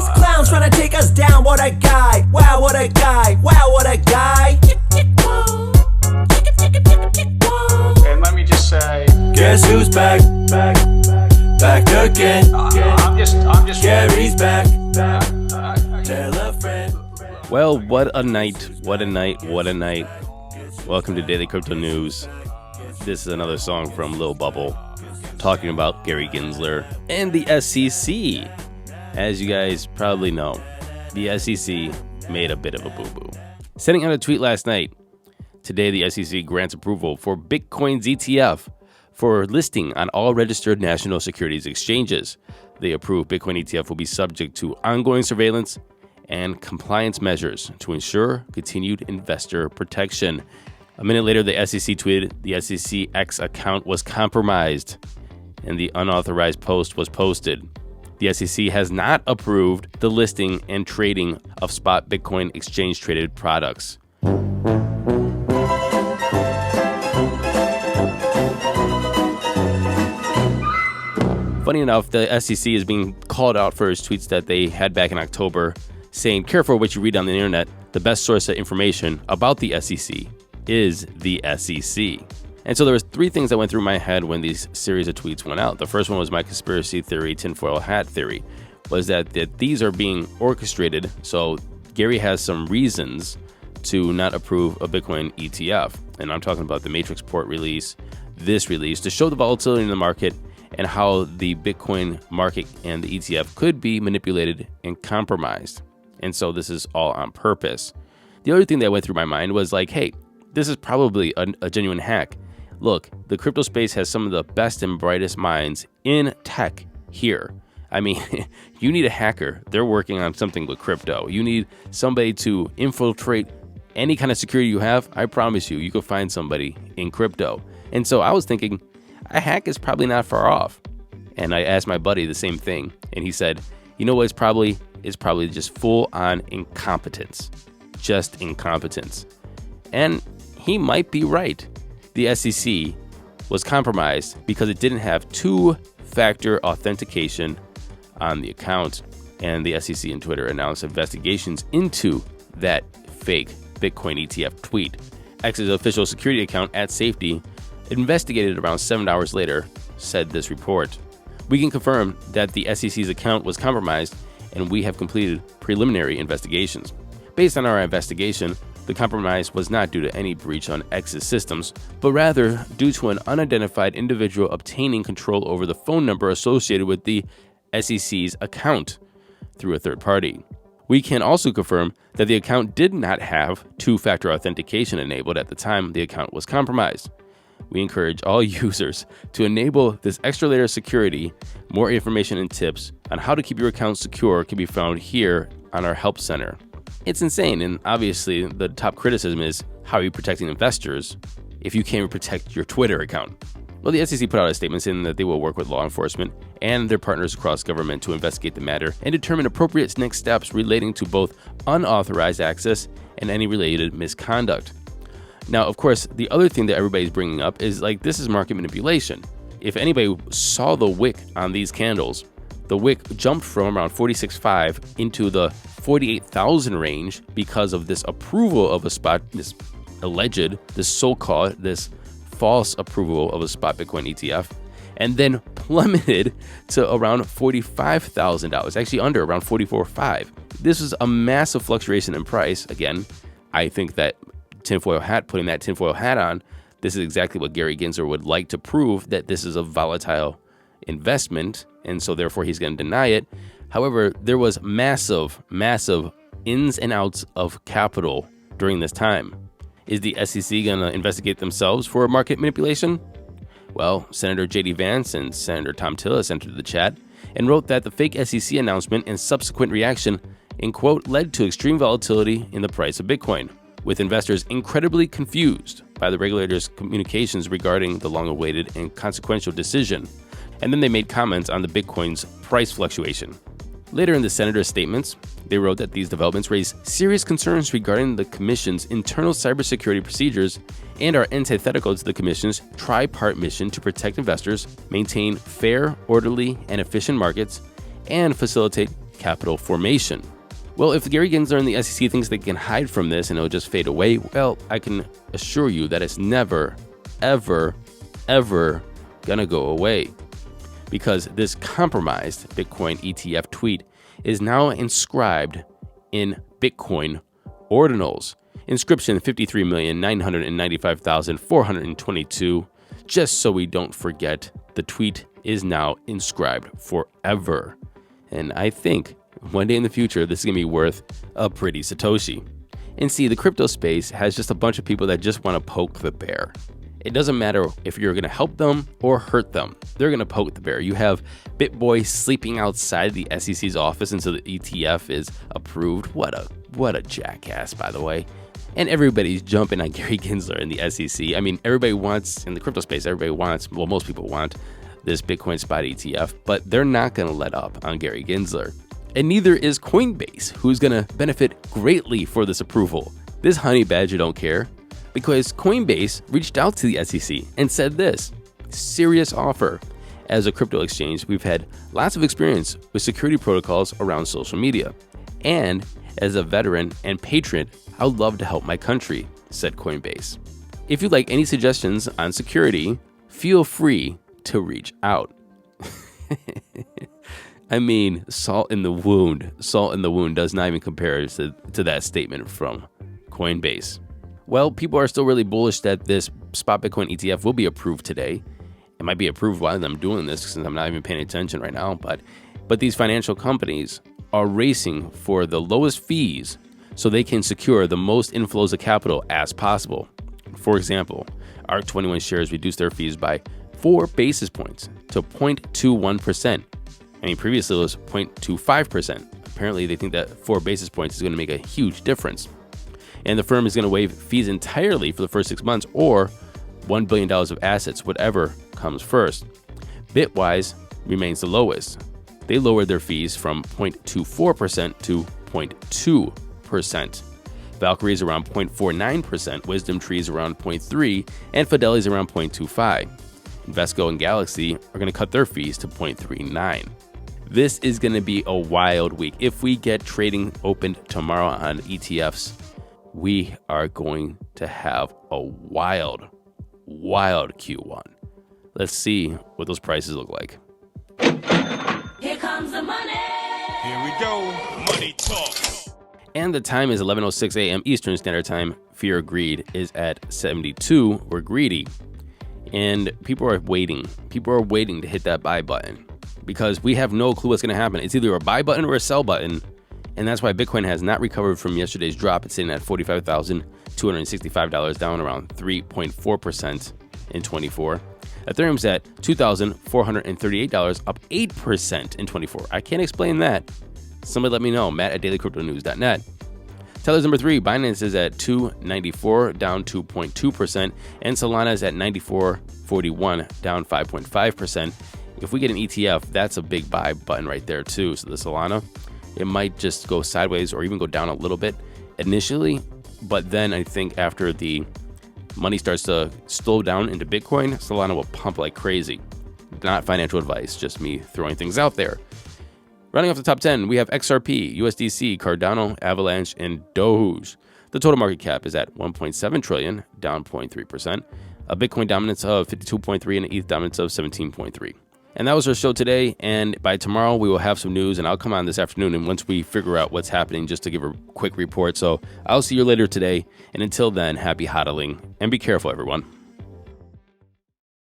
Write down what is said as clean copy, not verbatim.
These clowns trying to take us down. What a guy. Wow, what a guy. Wow, what a guy. And let me just say, guess who's back? Back again. I'm just Gary's back. Tell a friend. Well, what a night. Welcome to Daily Crypto News. This is another song from Lil Bubble talking about Gary Gensler and the SEC. As you guys probably know, the SEC made a bit of a boo-boo. Sending out a tweet last night, today the SEC grants approval for Bitcoin's ETF for listing on all registered national securities exchanges. The approved Bitcoin ETF will be subject to ongoing surveillance and compliance measures to ensure continued investor protection. A minute later, the SEC tweeted the SEC X account was compromised and the unauthorized post was posted. The SEC has not approved the listing and trading of spot Bitcoin exchange-traded products. Funny enough, the SEC is being called out for his tweets that they had back in October, saying, careful what you read on the internet. The best source of information about the SEC is the SEC. And so there was three things that went through my head when these series of tweets went out. The first one was my conspiracy theory, tinfoil hat theory, was that these are being orchestrated. So Gary has some reasons to not approve a Bitcoin ETF. And I'm talking about the Matrix port release, this release, to show the volatility in the market and how the Bitcoin market and the ETF could be manipulated and compromised. And so this is all on purpose. The other thing that went through my mind was like, hey, this is probably a genuine hack. Look, the crypto space has some of the best and brightest minds in tech here. I mean, you need a hacker. They're working on something with crypto. You need somebody to infiltrate any kind of security you have. I promise you, you could find somebody in crypto. And so I was thinking, a hack is probably not far off. And I asked my buddy the same thing. And he said, you know what, it's probably just full on incompetence. Just incompetence. And he might be right. The SEC was compromised because it didn't have two-factor authentication on the account. And the SEC and Twitter announced investigations into that fake Bitcoin ETF tweet. X's official security account @Safety investigated around 7 hours later, said this report. We can confirm that the SEC's account was compromised and we have completed preliminary investigations. Based on our investigation, the compromise was not due to any breach on X's systems, but rather due to an unidentified individual obtaining control over the phone number associated with the SEC's account through a third party. We can also confirm that the account did not have two-factor authentication enabled at the time the account was compromised. We encourage all users to enable this extra layer of security. More information and tips on how to keep your account secure can be found here on our help center. It's insane, and obviously the top criticism is, how are you protecting investors if you can't even protect your Twitter account? Well, the SEC put out a statement saying that they will work with law enforcement and their partners across government to investigate the matter and determine appropriate next steps relating to both unauthorized access and any related misconduct. Now, of course, the other thing that everybody's bringing up is like, this is market manipulation. If anybody saw the wick on these candles, the wick jumped from around 46.5 into the 48,000 range because of this approval of a spot, this false approval of a spot Bitcoin ETF, and then plummeted to around $45,000, actually under around 44.5. This was a massive fluctuation in price. Again, I think that putting that tinfoil hat on, this is exactly what Gary Gensler would like to prove, that this is a volatile investment, and so therefore he's going to deny it. However, there was massive ins and outs of capital during this time. Is the SEC going to investigate themselves for market manipulation? Well, Senator J.D. Vance and Senator Tom Tillis entered the chat and wrote that the fake SEC announcement and subsequent reaction, in quote, led to extreme volatility in the price of Bitcoin, with investors incredibly confused by the regulator's communications regarding the long-awaited and consequential decision. And then they made comments on the Bitcoin's price fluctuation. Later in the senator's statements, they wrote that these developments raise serious concerns regarding the Commission's internal cybersecurity procedures and are antithetical to the Commission's tri-part mission to protect investors, maintain fair, orderly, and efficient markets, and facilitate capital formation. Well, if Gary Gensler and the SEC thinks they can hide from this and it'll just fade away, well, I can assure you that it's never, ever, ever gonna go away. Because this compromised Bitcoin ETF tweet is now inscribed in Bitcoin ordinals. Inscription 53,995,422. Just so we don't forget, the tweet is now inscribed forever. And I think one day in the future, this is going to be worth a pretty Satoshi. And see, the crypto space has just a bunch of people that just want to poke the bear. It doesn't matter if you're going to help them or hurt them. They're going to poke the bear. You have BitBoy sleeping outside the SEC's office until the ETF is approved. What a jackass, by the way. And everybody's jumping on Gary Gensler and the SEC. I mean, everybody wants, in the crypto space, most people want this Bitcoin spot ETF, but they're not going to let up on Gary Gensler. And neither is Coinbase, who's going to benefit greatly for this approval. This honey badger don't care, because Coinbase reached out to the SEC and said this: serious offer. As a crypto exchange, we've had lots of experience with security protocols around social media. And as a veteran and patriot, I would love to help my country, said Coinbase. If you'd like any suggestions on security, feel free to reach out. I mean, salt in the wound. Salt in the wound does not even compare to that statement from Coinbase. Well, people are still really bullish that this spot Bitcoin ETF will be approved today. It might be approved while I'm doing this since I'm not even paying attention right now, but these financial companies are racing for the lowest fees so they can secure the most inflows of capital as possible. For example, ARK 21 shares reduced their fees by 4 basis points to 0.21%. I mean, previously it was 0.25%. Apparently, they think that 4 basis points is going to make a huge difference. And the firm is going to waive fees entirely for the first 6 months or $1 billion of assets, whatever comes first. Bitwise remains the lowest. They lowered their fees from 0.24% to 0.2%. Valkyrie is around 0.49%, Wisdom Tree is around 0.3%, and Fidelity is around 0.25%. Invesco and Galaxy are going to cut their fees to 0.39%. This is going to be a wild week. If we get trading opened tomorrow on ETFs, we are going to have a wild Q1. Let's see what those prices look like. Here comes the money. Here we go. Money talk. And the time is 11:06 a.m. Eastern Standard Time. Fear of greed is at 72. We're greedy. And people are waiting. People are waiting to hit that buy button because we have no clue what's going to happen. It's either a buy button or a sell button. And that's why Bitcoin has not recovered from yesterday's drop. It's sitting at $45,265, down around 3.4% in 24. Ethereum's at $2,438, up 8% in 24. I can't explain that. Somebody let me know. Matt at dailycryptonews.net. Tether's number 3. Binance is at $294, down 2.2%. And Solana is at $94.41, down 5.5%. If we get an ETF, that's a big buy button right there too. So the Solana, it might just go sideways or even go down a little bit initially. But then I think after the money starts to slow down into Bitcoin, Solana will pump like crazy. Not financial advice, just me throwing things out there. Running off the top 10, we have XRP, USDC, Cardano, Avalanche, and Doge. The total market cap is at $1.7 trillion, down 0.3%. A Bitcoin dominance of 52.3 and an ETH dominance of 17.3. And that was our show today. And by tomorrow, we will have some news, and I'll come on this afternoon. And once we figure out what's happening, just to give a quick report. So I'll see you later today. And until then, happy hodling and be careful, everyone.